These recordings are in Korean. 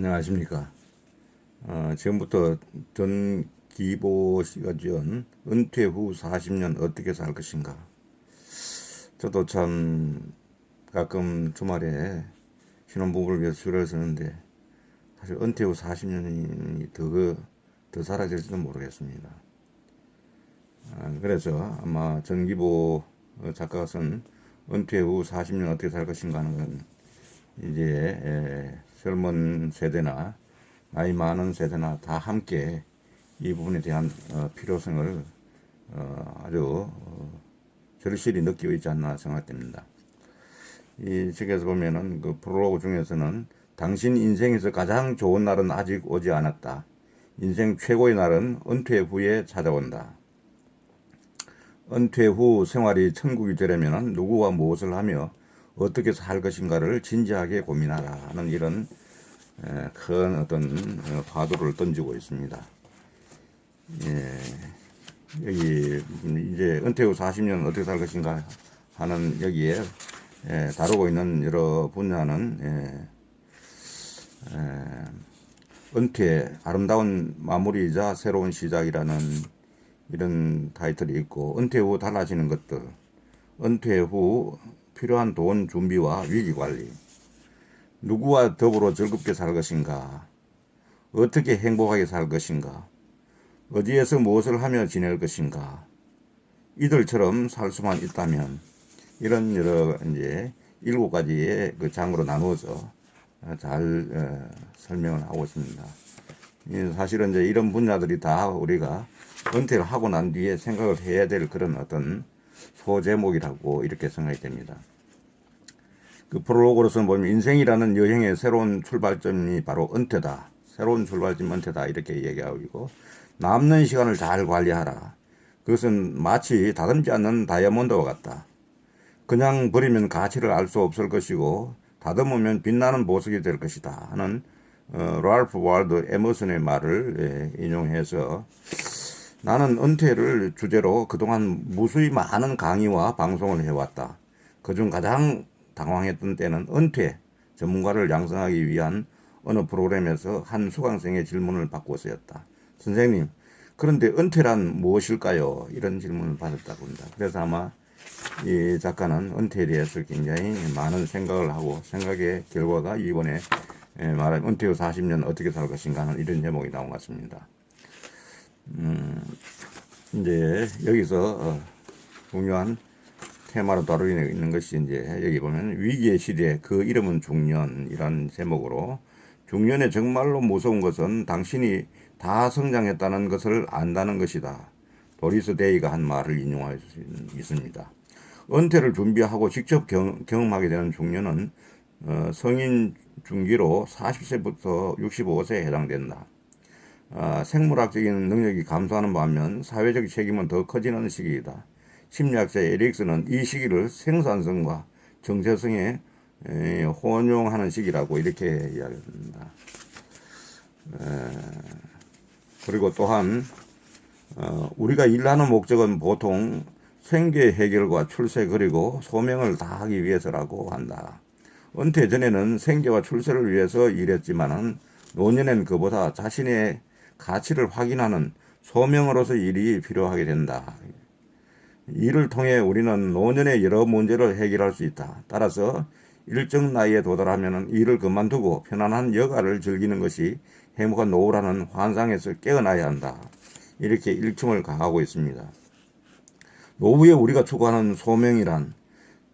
안녕하십니까. 지금부터 전기보 씨가 지은 은퇴 후 40년 어떻게 살 것인가. 저도 참 가끔 주말에 신혼부부를 위해서 줄을 서는데 사실 은퇴 후 40년이 더 살아질지도 모르겠습니다. 그래서 아마 전기보 작가가 쓴 은퇴 후 40년 어떻게 살 것인가 하는 건 이제 젊은 세대나 나이 많은 세대나 다 함께 이 부분에 대한 필요성을 아주 절실히 느끼고 있지 않나 생각됩니다. 이 책에서 보면은 그 프롤로그 중에서는 당신 인생에서 가장 좋은 날은 아직 오지 않았다. 인생 최고의 날은 은퇴 후에 찾아온다. 은퇴 후 생활이 천국이 되려면 누구와 무엇을 하며 어떻게 살 것인가를 진지하게 고민하라는 이런 큰 어떤 화두를 던지고 있습니다. 예, 여기 이제 은퇴 후 40년 어떻게 살 것인가 하는 여기에 다루고 있는 여러 분야는 은퇴 아름다운 마무리이자 새로운 시작이라는 이런 타이틀이 있고, 은퇴 후 달라지는 것들, 은퇴 후 필요한 돈 준비와 위기 관리, 누구와 더불어 즐겁게 살 것인가, 어떻게 행복하게 살 것인가, 어디에서 무엇을 하며 지낼 것인가, 이들처럼 살 수만 있다면, 이런 여러 이제 7가지의 그 장으로 나누어서 잘 설명을 하고 있습니다. 사실은 이제 이런 분야들이 다 우리가 은퇴를 하고 난 뒤에 생각을 해야 될 그런 어떤 소제목이라고 이렇게 생각이 됩니다. 그 프롤로그로서는 보면 인생이라는 여행의 새로운 출발점이 바로 은퇴다. 새로운 출발점 은퇴다. 이렇게 얘기하고 있고, 남는 시간을 잘 관리하라. 그것은 마치 다듬지 않는 다이아몬드와 같다. 그냥 버리면 가치를 알 수 없을 것이고 다듬으면 빛나는 보석이 될 것이다 하는 랄프 월도 에머슨의 말을 인용해서, 나는 은퇴를 주제로 그동안 무수히 많은 강의와 방송을 해왔다. 그중 가장 당황했던 때는 은퇴 전문가를 양성하기 위한 어느 프로그램에서 한 수강생의 질문을 받고서였다. 선생님, 그런데 은퇴란 무엇일까요? 이런 질문을 받았다고 합니다. 그래서 아마 이 작가는 은퇴에 대해서 굉장히 많은 생각을 하고, 생각의 결과가 이번에 말한 은퇴 후 40년 어떻게 살 것인가 하는 이런 제목이 나온 것 같습니다. 이제 여기서 중요한 테마로 다루고 있는 것이, 이제 여기 보면 위기의 시대, 그 이름은 중년이란 제목으로, 중년에 정말로 무서운 것은 당신이 다 성장했다는 것을 안다는 것이다. 도리스 데이가 한 말을 인용할 수 있습니다. 은퇴를 준비하고 직접 경험하게 되는 중년은 성인 중기로 40세부터 65세에 해당된다. 생물학적인 능력이 감소하는 반면 사회적 책임은 더 커지는 시기이다. 심리학자 에릭슨은 이 시기를 생산성과 정체성에 혼용하는 시기라고 이렇게 이야기합니다. 그리고 또한 우리가 일하는 목적은 보통 생계 해결과 출세 그리고 소명을 다하기 위해서라고 한다. 은퇴 전에는 생계와 출세를 위해서 일했지만은 노년엔 그보다 자신의 가치를 확인하는 소명으로서 일이 필요하게 된다. 이를 통해 우리는 노년의 여러 문제를 해결할 수 있다. 따라서 일정 나이에 도달하면 일을 그만두고 편안한 여가를 즐기는 것이 행복한 노후라는 환상에서 깨어나야 한다. 이렇게 일침을 가하고 있습니다. 노후에 우리가 추구하는 소명이란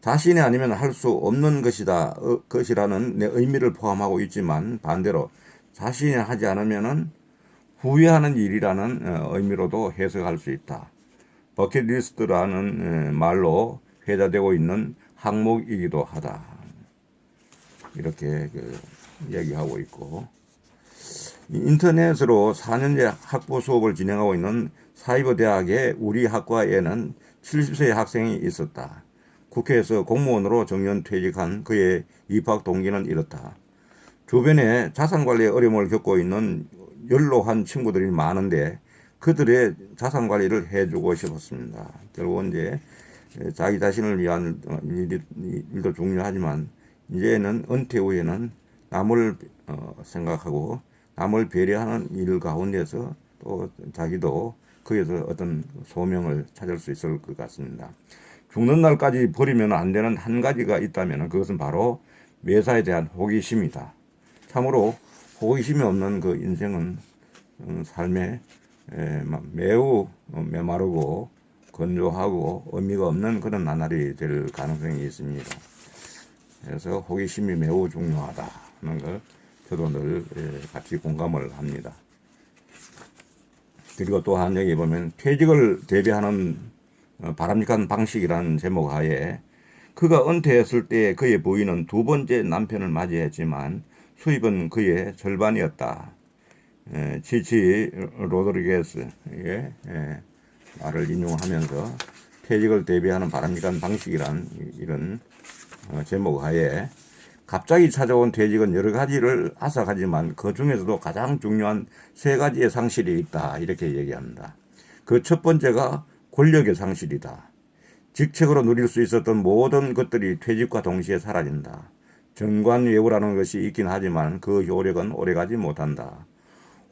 자신이 아니면 할 수 없는 것이라는 내 의미를 포함하고 있지만, 반대로 자신이 하지 않으면 후회하는 일이라는 의미로도 해석할 수 있다. 버킷리스트라는 말로 회자되고 있는 항목이기도 하다. 이렇게 얘기하고 있고, 인터넷으로 4년제 학부 수업을 진행하고 있는 사이버대학의 우리 학과에는 70세의 학생이 있었다. 국회에서 공무원으로 정년 퇴직한 그의 입학 동기는 이렇다. 주변에 자산관리에 어려움을 겪고 있는 연로한 친구들이 많은데 그들의 자산관리를 해주고 싶었습니다. 결국은 이제 자기 자신을 위한 일도 중요하지만, 이제는 은퇴 후에는 남을 생각하고 남을 배려하는 일 가운데서 또 자기도 거기서 어떤 소명을 찾을 수 있을 것 같습니다. 죽는 날까지 버리면 안 되는 한 가지가 있다면 그것은 바로 매사에 대한 호기심이다. 참으로 호기심이 없는 그 인생은 삶에 매우 메마르고 건조하고 의미가 없는 그런 나날이 될 가능성이 있습니다. 그래서 호기심이 매우 중요하다 하는 걸 저도 늘 같이 공감을 합니다. 그리고 또한 여기 보면 퇴직을 대비하는 바람직한 방식이라는 제목 하에 그가 은퇴했을 때 그의 부인은 두 번째 남편을 맞이했지만 수입은 그의 절반이었다. 치치 로드리게스의 말을 인용하면서 퇴직을 대비하는 바람직한 방식이란 이런 제목 하에 갑자기 찾아온 퇴직은 여러 가지를 앗아가지만 그 중에서도 가장 중요한 세 가지의 상실이 있다. 이렇게 얘기합니다. 그 첫 번째가 권력의 상실이다. 직책으로 누릴 수 있었던 모든 것들이 퇴직과 동시에 사라진다. 정관예우라는 것이 있긴 하지만 그 효력은 오래가지 못한다.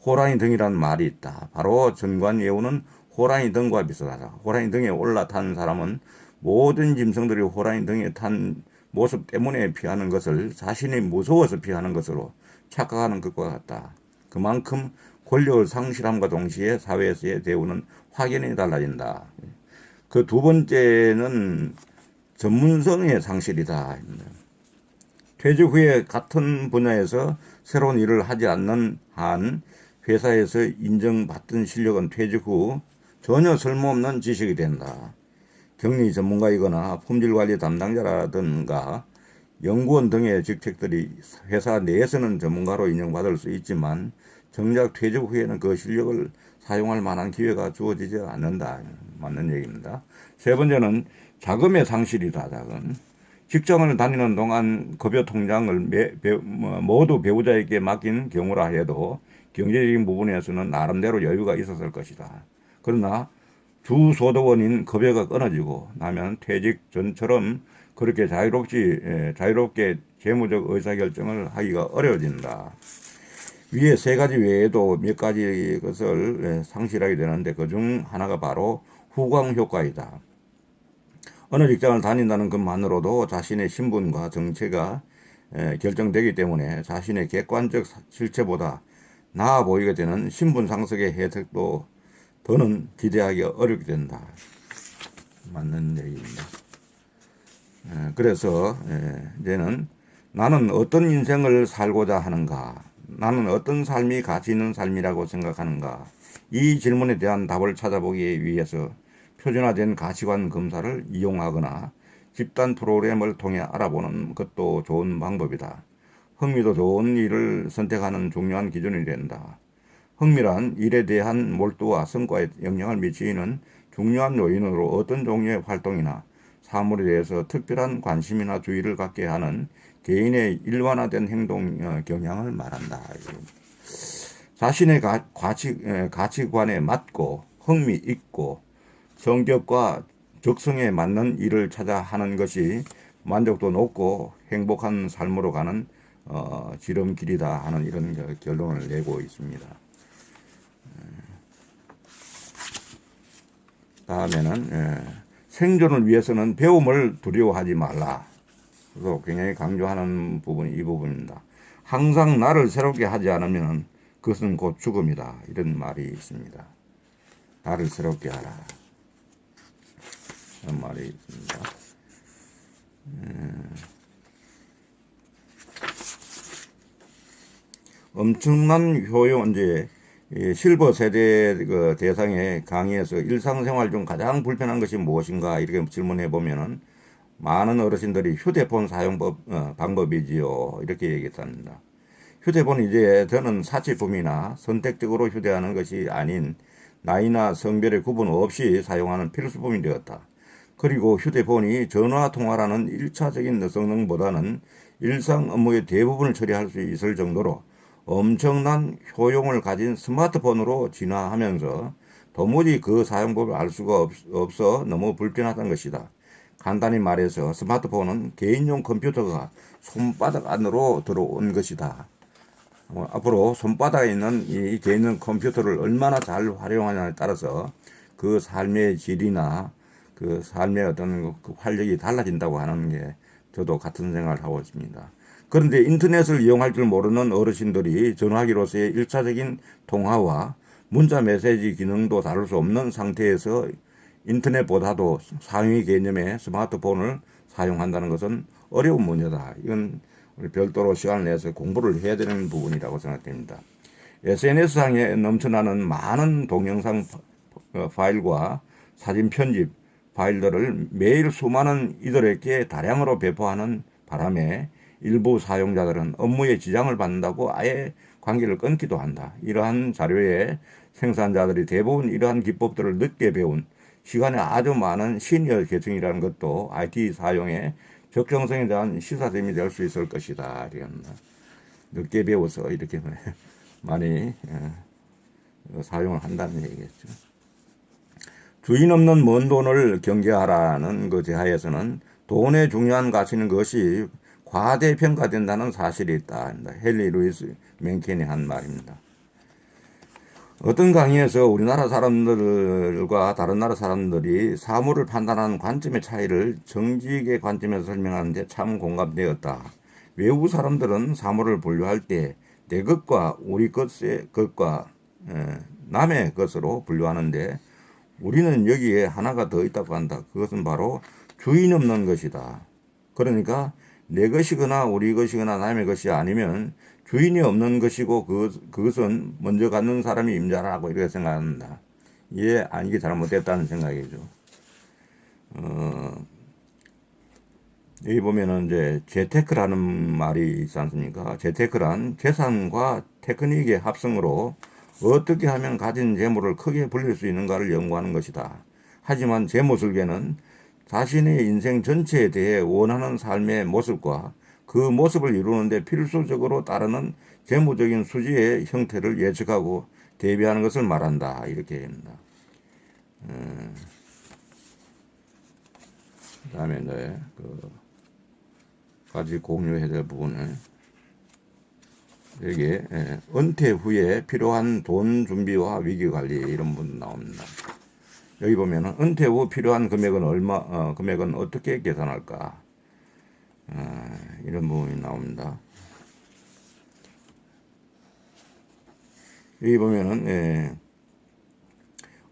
호랑이 등이란 말이 있다. 바로 정관예우는 호랑이 등과 비슷하다. 호랑이 등에 올라탄 사람은 모든 짐승들이 호랑이 등에 탄 모습 때문에 피하는 것을 자신이 무서워서 피하는 것으로 착각하는 것과 같다. 그만큼 권력을 상실함과 동시에 사회에서의 대우는 확연히 달라진다. 그 두 번째는 전문성의 상실이다. 퇴직 후에 같은 분야에서 새로운 일을 하지 않는 한 회사에서 인정받던 실력은 퇴직 후 전혀 쓸모없는 지식이 된다. 격리 전문가이거나 품질관리 담당자라든가 연구원 등의 직책들이 회사 내에서는 전문가로 인정받을 수 있지만 정작 퇴직 후에는 그 실력을 사용할 만한 기회가 주어지지 않는다. 맞는 얘기입니다. 세 번째는 자금의 상실이다. 자금. 직장을 다니는 동안 급여 통장을 모두 배우자에게 맡긴 경우라 해도 경제적인 부분에서는 나름대로 여유가 있었을 것이다. 그러나 주 소득원인 급여가 끊어지고 나면 퇴직 전처럼 그렇게 자유롭게 재무적 의사결정을 하기가 어려워진다. 위에 세 가지 외에도 몇 가지 것을 상실하게 되는데 그중 하나가 바로 후광 효과이다. 어느 직장을 다닌다는 것만으로도 자신의 신분과 정체가 결정되기 때문에 자신의 객관적 실체보다 나아 보이게 되는 신분 상승의 혜택도 더는 기대하기 어렵게 된다. 맞는 얘기입니다. 그래서 이제는 나는 어떤 인생을 살고자 하는가? 나는 어떤 삶이 가치 있는 삶이라고 생각하는가? 이 질문에 대한 답을 찾아보기 위해서 표준화된 가치관 검사를 이용하거나 집단 프로그램을 통해 알아보는 것도 좋은 방법이다. 흥미도 좋은 일을 선택하는 중요한 기준이 된다. 흥미란 일에 대한 몰두와 성과에 영향을 미치는 중요한 요인으로 어떤 종류의 활동이나 사물에 대해서 특별한 관심이나 주의를 갖게 하는 개인의 일반화된 행동 경향을 말한다. 자신의 가치관에 맞고 흥미 있고 성격과 적성에 맞는 일을 찾아 하는 것이 만족도 높고 행복한 삶으로 가는 지름길이다 하는 이런 결론을 내고 있습니다. 다음에는 생존을 위해서는 배움을 두려워하지 말라. 그래서 굉장히 강조하는 부분이 이 부분입니다. 항상 나를 새롭게 하지 않으면 그것은 곧 죽음이다. 이런 말이 있습니다. 나를 새롭게 하라. 이런 말이 있습니다. 엄청난 효용, 이제 실버 세대 그 대상의 강의에서 일상생활 중 가장 불편한 것이 무엇인가 이렇게 질문해 보면은 많은 어르신들이 휴대폰 사용 방법이지요 이렇게 얘기했답니다. 휴대폰은 이제 저는 사치품이나 선택적으로 휴대하는 것이 아닌 나이나 성별의 구분 없이 사용하는 필수품이 되었다. 그리고 휴대폰이 전화 통화라는 1차적인 성능보다는 일상 업무의 대부분을 처리할 수 있을 정도로 엄청난 효용을 가진 스마트폰으로 진화하면서 도무지 그 사용법을 알 수가 없어 너무 불편하다는 것이다. 간단히 말해서 스마트폰은 개인용 컴퓨터가 손바닥 안으로 들어온 것이다. 앞으로 손바닥에 있는 이 개인은 컴퓨터를 얼마나 잘 활용하냐에 따라서 그 삶의 질이나 그 삶의 어떤 그 활력이 달라진다고 하는 게 저도 같은 생각을 하고 있습니다. 그런데 인터넷을 이용할 줄 모르는 어르신들이 전화기로서의 일차적인 통화와 문자 메시지 기능도 다룰 수 없는 상태에서 인터넷보다도 상위 개념의 스마트폰을 사용한다는 것은 어려운 문제다. 이건 우리 별도로 시간을 내서 공부를 해야 되는 부분이라고 생각됩니다. SNS상에 넘쳐나는 많은 동영상 파일과 사진 편집 파일들을 매일 수많은 이들에게 다량으로 배포하는 바람에 일부 사용자들은 업무에 지장을 받는다고 아예 관계를 끊기도 한다. 이러한 자료의 생산자들이 대부분 이러한 기법들을 늦게 배운 시간에 아주 많은 시니어 계층이라는 것도 IT 사용의 적정성에 대한 시사점이 될 수 있을 것이다. 늦게 배워서 이렇게 많이 사용을 한다는 얘기겠죠. 주인 없는 먼 돈을 경계하라는 그 제하에서는 돈의 중요한 가치는 것이 과대평가된다는 사실이 있다. 헨리 루이스 맨켄이 한 말입니다. 어떤 강의에서 우리나라 사람들과 다른 나라 사람들이 사물을 판단하는 관점의 차이를 정직의 관점에서 설명하는데 참 공감되었다. 외국 사람들은 사물을 분류할 때 내 것과 우리 것과 남의 것으로 분류하는데 우리는 여기에 하나가 더 있다고 한다. 그것은 바로 주인 없는 것이다. 그러니까 내 것이거나 우리 것이거나 남의 것이 아니면 주인이 없는 것이고 그것은 먼저 갖는 사람이 임자라고 이렇게 생각한다. 이게 아니게 잘못됐다는 생각이죠. 여기 보면은 이제 재테크라는 말이 있지 않습니까? 재테크란 재산과 테크닉의 합성으로 어떻게 하면 가진 재물을 크게 불릴 수 있는가를 연구하는 것이다. 하지만 재무설계는 자신의 인생 전체에 대해 원하는 삶의 모습과 그 모습을 이루는데 필수적으로 따르는 재무적인 수지의 형태를 예측하고 대비하는 것을 말한다. 이렇게 합니다. 그 다음에 이제 같이 공유해야 될 부분을 여기에 은퇴 후에 필요한 돈 준비와 위기 관리 이런 부분 나옵니다. 여기 보면은 은퇴 후 필요한 금액은 금액은 어떻게 계산할까? 이런 부분이 나옵니다. 여기 보면은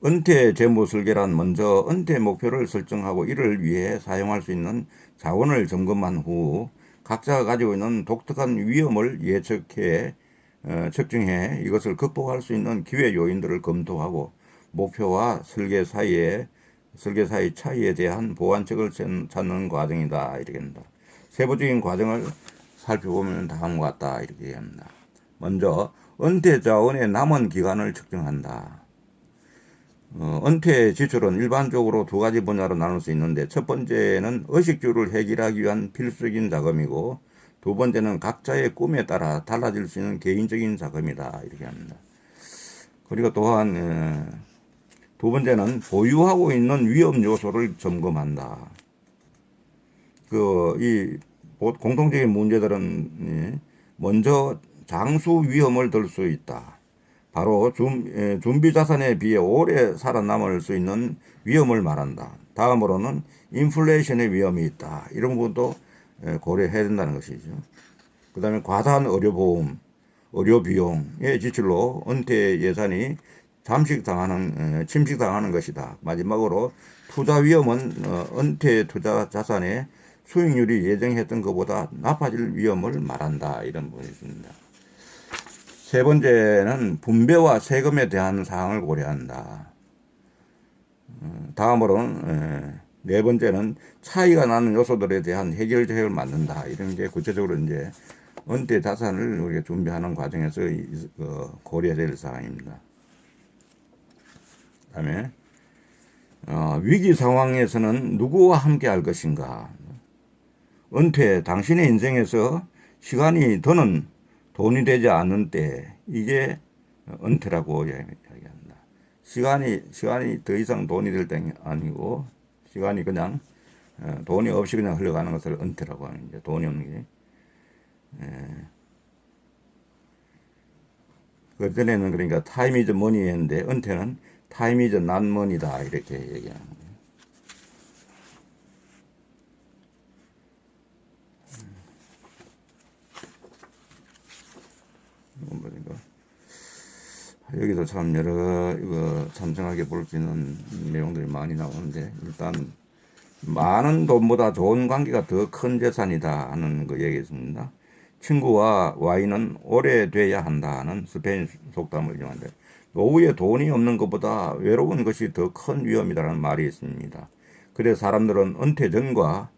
은퇴 재무 설계란 먼저 은퇴 목표를 설정하고 이를 위해 사용할 수 있는 자원을 점검한 후 각자가 가지고 있는 독특한 위험을 측정해 이것을 극복할 수 있는 기회 요인들을 검토하고 목표와 설계 사이 차이에 대한 보완책을 찾는 과정이다. 이렇게 합니다. 세부적인 과정을 살펴보면 다음과 같다. 이렇게 합니다. 먼저 은퇴 자원의 남은 기간을 측정한다. 은퇴 지출은 일반적으로 두 가지 분야로 나눌 수 있는데 첫 번째는 의식주를 해결하기 위한 필수적인 자금이고 두 번째는 각자의 꿈에 따라 달라질 수 있는 개인적인 자금이다. 이렇게 합니다. 그리고 또한 두 번째는 보유하고 있는 위험 요소를 점검한다. 이 공통적인 문제들은 먼저 장수 위험을 들 수 있다. 바로 준비 자산에 비해 오래 살아남을 수 있는 위험을 말한다. 다음으로는 인플레이션의 위험이 있다. 이런 부분도 고려해야 된다는 것이죠. 그 다음에 과다한 의료보험, 의료비용의 지출로 은퇴 예산이 침식당하는 것이다. 마지막으로 투자 위험은 은퇴 투자 자산의 수익률이 예정했던 것보다 나빠질 위험을 말한다. 이런 부분이 있습니다. 세 번째는 분배와 세금에 대한 사항을 고려한다. 다음으로는 네 번째는 차이가 나는 요소들에 대한 해결 제휴를 만든다. 이런 게 구체적으로 이제 은퇴 자산을 우리가 준비하는 과정에서 고려해야 될 사항입니다. 그다음에 위기 상황에서는 누구와 함께 할 것인가? 은퇴 당신의 인생에서 시간이 더는 돈이 되지 않는 때 이게 은퇴라고 이야기합니다. 시간이 더 이상 돈이 될 때가 아니고 시간이 그냥 돈이 없이 그냥 흘러가는 것을 은퇴라고 하는 게 돈이 없는 게. 그전에는 그러니까 타임 이즈 머니였는데 은퇴는 타임 이즈 not money다 이렇게 얘기하는 거예요. 여기도 참 여러 이거 참정하게 볼 수 있는 내용들이 많이 나오는데 일단 많은 돈보다 좋은 관계가 더 큰 재산이다 하는 거 얘기했습니다. 친구와 와인은 오래돼야 한다는 스페인 속담을 이용한데 노후에 돈이 없는 것보다 외로운 것이 더 큰 위험이라는 말이 있습니다. 그래서 사람들은 은퇴 전과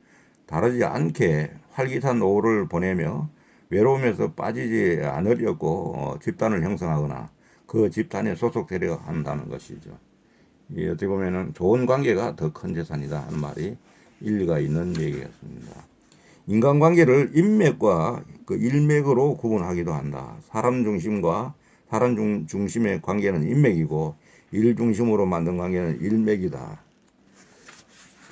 다르지 않게 활기찬 노후를 보내며 외로움에서 빠지지 않으려고 집단을 형성하거나 그 집단에 소속되려 한다는 것이죠. 어떻게 보면은 좋은 관계가 더 큰 재산이다 하는 말이 일리가 있는 얘기였습니다. 인간관계를 인맥과 그 일맥으로 구분하기도 한다. 사람 중심과 사람 중심의 관계는 인맥이고 일 중심으로 만든 관계는 일맥이다.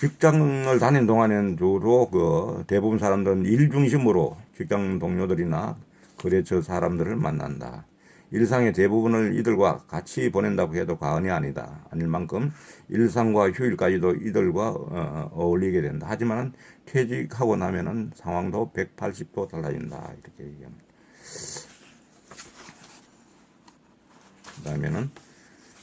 직장을 다니는 동안에는 주로 대부분 사람들은 일 중심으로 직장 동료들이나 거래처 사람들을 만난다. 일상의 대부분을 이들과 같이 보낸다고 해도 과언이 아닐 만큼 일상과 휴일까지도 이들과 어울리게 된다. 하지만 퇴직하고 나면은 상황도 180도 달라진다. 이렇게 얘기합니다. 그 다음에는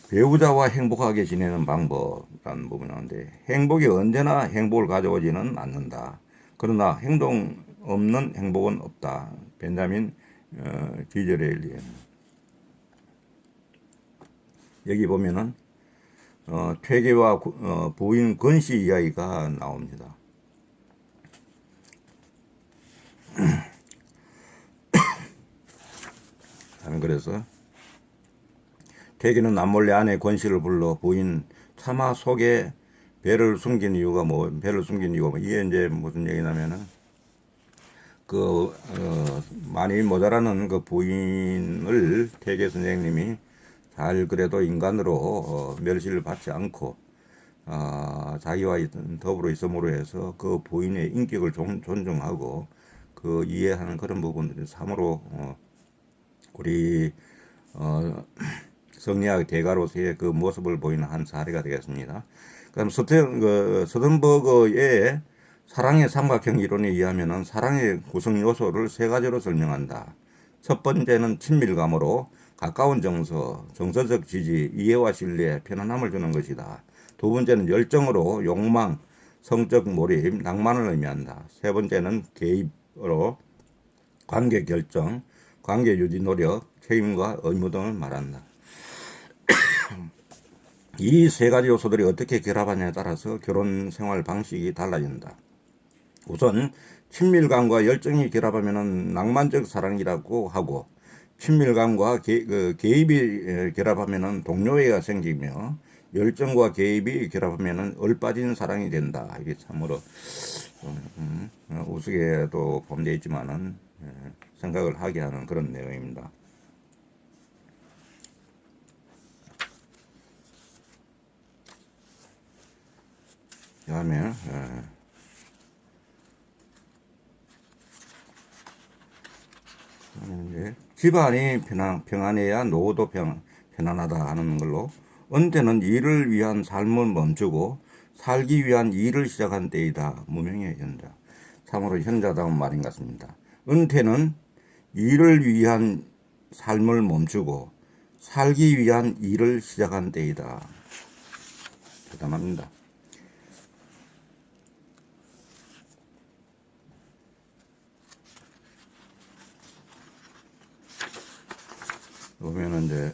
배우자와 행복하게 지내는 방법이라는 부분이 나오는데 행복이 언제나 행복을 가져오지는 않는다. 그러나 행동 없는 행복은 없다. 벤자민 디즈레일리. 여기 보면은 퇴계와 부인 건씨 이야기가 나옵니다. 그래서 퇴계는 남몰래 아내 권씨를 불러 부인 차마 속에 배를 숨긴 이유가 이게 이제 무슨 얘기냐면은 많이 모자라는 그 부인을 퇴계 선생님이 잘 그래도 인간으로 멸시를 받지 않고 자기와 더불어 있음으로 해서 그 부인의 인격을 존중하고 그 이해하는 그런 부분들이 참으로 우리 성리학 대가로서의 그 모습을 보이는 한 사례가 되겠습니다. 그럼 스턴버그의 사랑의 삼각형 이론에 의하면은 사랑의 구성 요소를 세 가지로 설명한다. 첫 번째는 친밀감으로 가까운 정서적 지지, 이해와 신뢰, 편안함을 주는 것이다. 두 번째는 열정으로 욕망, 성적 몰입, 낭만을 의미한다. 세 번째는 개입으로 관계 결정, 관계 유지 노력, 책임과 의무 등을 말한다. 이 세 가지 요소들이 어떻게 결합하냐에 따라서 결혼 생활 방식이 달라진다. 우선 친밀감과 열정이 결합하면 낭만적 사랑이라고 하고 친밀감과 개입이 결합하면 동료애가 생기며 열정과 개입이 결합하면 얼빠진 사랑이 된다. 이게 참으로 우스개도 포함되어 있지만은 생각을 하게 하는 그런 내용입니다. 다음에 집안이 평안해야 노후도 편안하다 하는 걸로 은퇴는 일을 위한 삶을 멈추고 살기 위한 일을 시작한 때이다. 무명의 현자. 참으로 현자다운 말인 것 같습니다. 은퇴는 일을 위한 삶을 멈추고 살기 위한 일을 시작한 때이다. 대단합니다. 보면은 이제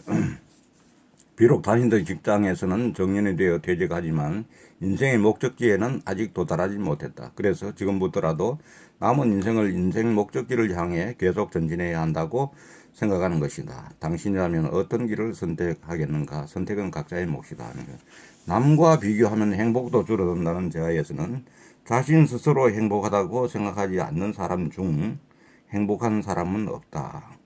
비록 다니던 직장에서는 정년이 되어 퇴직하지만 인생의 목적지에는 아직 도달하지 못했다. 그래서 지금부터라도 남은 인생을 인생 목적지를 향해 계속 전진해야 한다고 생각하는 것이다. 당신이라면 어떤 길을 선택하겠는가? 선택은 각자의 몫이다. 남과 비교하면 행복도 줄어든다는 제아에서는 자신 스스로 행복하다고 생각하지 않는 사람 중 행복한 사람은 없다.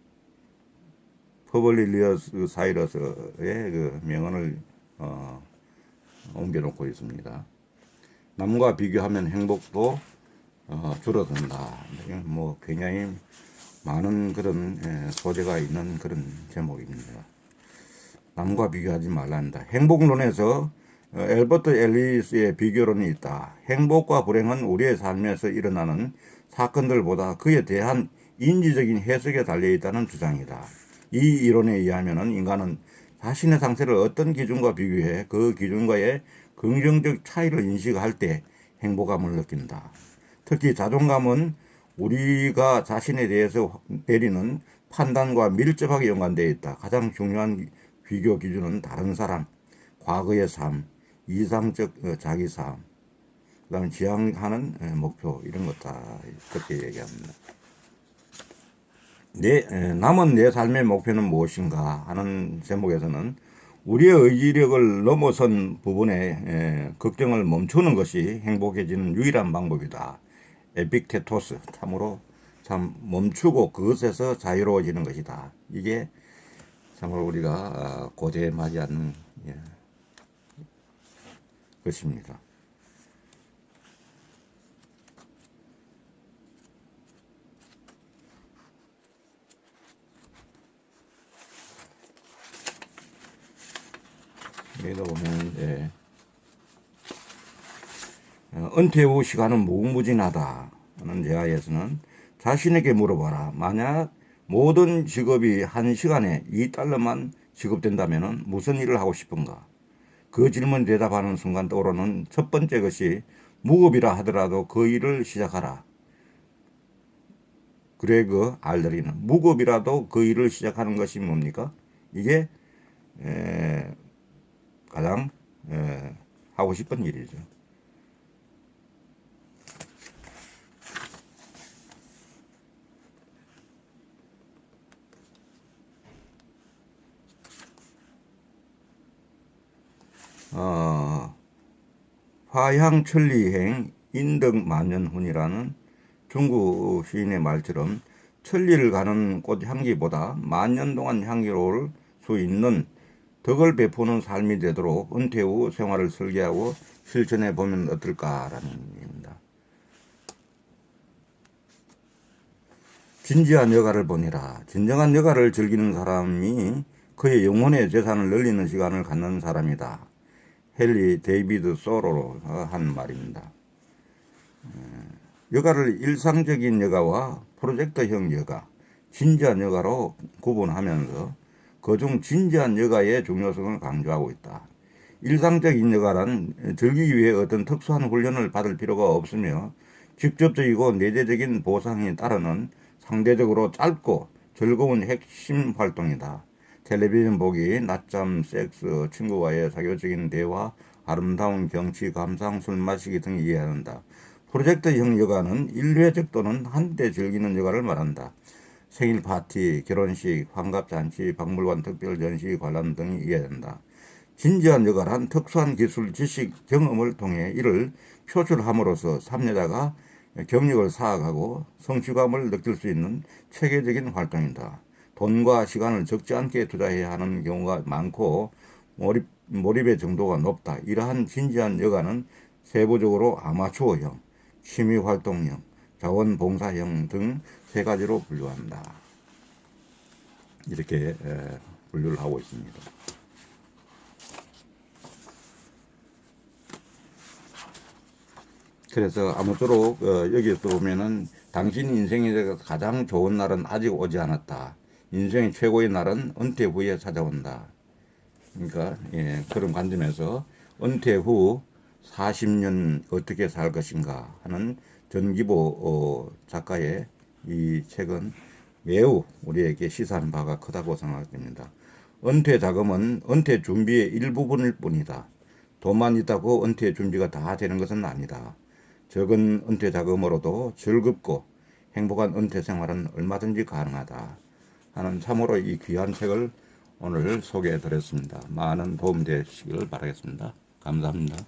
퍼블리리어스 사이러스의 그 명언을 옮겨놓고 있습니다. 남과 비교하면 행복도 줄어든다. 뭐 굉장히 많은 그런 소재가 있는 그런 제목입니다. 남과 비교하지 말란다. 행복론에서 엘버트 앨리스의 비교론이 있다. 행복과 불행은 우리의 삶에서 일어나는 사건들보다 그에 대한 인지적인 해석에 달려있다는 주장이다. 이 이론에 의하면 인간은 자신의 상태를 어떤 기준과 비교해 그 기준과의 긍정적 차이를 인식할 때 행복감을 느낀다. 특히 자존감은 우리가 자신에 대해서 내리는 판단과 밀접하게 연관되어 있다. 가장 중요한 비교 기준은 다른 사람, 과거의 삶, 이상적 자기 삶, 그 다음에 지향하는 목표 이런 것다 그렇게 얘기합니다. 남은 내 삶의 목표는 무엇인가 하는 제목에서는 우리의 의지력을 넘어선 부분에 걱정을 멈추는 것이 행복해지는 유일한 방법이다. 에픽테토스, 참으로 참 멈추고 그것에서 자유로워지는 것이다. 이게 참으로 우리가 고대에 맞이하는 것입니다. 여기다 보면 은퇴 후 시간은 무궁무진하다 하는 제하에서는 자신에게 물어봐라. 만약 모든 직업이 한 시간에 $2만 지급된다면 무슨 일을 하고 싶은가? 그 질문 대답하는 순간 떠오르는 첫 번째 것이 무급이라 하더라도 그 일을 시작하라. 그레그 알더리는 무급이라도 그 일을 시작하는 것이 뭡니까? 이게 가장 하고 싶은 일이죠. 화향천리행 인덕만년훈이라는 중국 시인의 말처럼 천리를 가는 꽃향기보다 만년 동안 향기로울 수 있는 덕을 베푸는 삶이 되도록 은퇴 후 생활을 설계하고 실천해 보면 어떨까라는 얘기입니다. 진지한 여가를 보내라. 진정한 여가를 즐기는 사람이 그의 영혼의 재산을 늘리는 시간을 갖는 사람이다. 헨리 데이비드 소로로 한 말입니다. 여가를 일상적인 여가와 프로젝트형 여가, 진지한 여가로 구분하면서 그중 진지한 여가의 중요성을 강조하고 있다. 일상적인 여가란 즐기기 위해 어떤 특수한 훈련을 받을 필요가 없으며 직접적이고 내재적인 보상이 따르는 상대적으로 짧고 즐거운 핵심 활동이다. 텔레비전 보기, 낮잠, 섹스, 친구와의 사교적인 대화, 아름다운 경치, 감상, 술 마시기 등을 이해한다. 프로젝트형 여가는 일회적 또는 한때 즐기는 여가를 말한다. 생일 파티, 결혼식, 환갑잔치, 박물관 특별 전시 관람 등이 이해된다. 진지한 여가란 특수한 기술, 지식, 경험을 통해 이를 표출함으로써 참여자가 경력을 쌓아가고 성취감을 느낄 수 있는 체계적인 활동이다. 돈과 시간을 적지 않게 투자해야 하는 경우가 많고 몰입의 정도가 높다. 이러한 진지한 여가는 세부적으로 아마추어형, 취미활동형, 자원봉사형 등 세 가지로 분류한다. 이렇게 분류를 하고 있습니다. 그래서 아무쪼록 여기서 보면은 당신 인생에 가장 좋은 날은 아직 오지 않았다. 인생의 최고의 날은 은퇴 후에 찾아온다. 그러니까 그런 관점에서 은퇴 후 40년 어떻게 살 것인가 하는 전기보 작가의 이 책은 매우 우리에게 시사하는 바가 크다고 생각됩니다. 은퇴 자금은 은퇴 준비의 일부분일 뿐이다. 돈만 있다고 은퇴 준비가 다 되는 것은 아니다. 적은 은퇴 자금으로도 즐겁고 행복한 은퇴 생활은 얼마든지 가능하다 하는 참으로 이 귀한 책을 오늘 소개해 드렸습니다. 많은 도움 되시길 바라겠습니다. 감사합니다.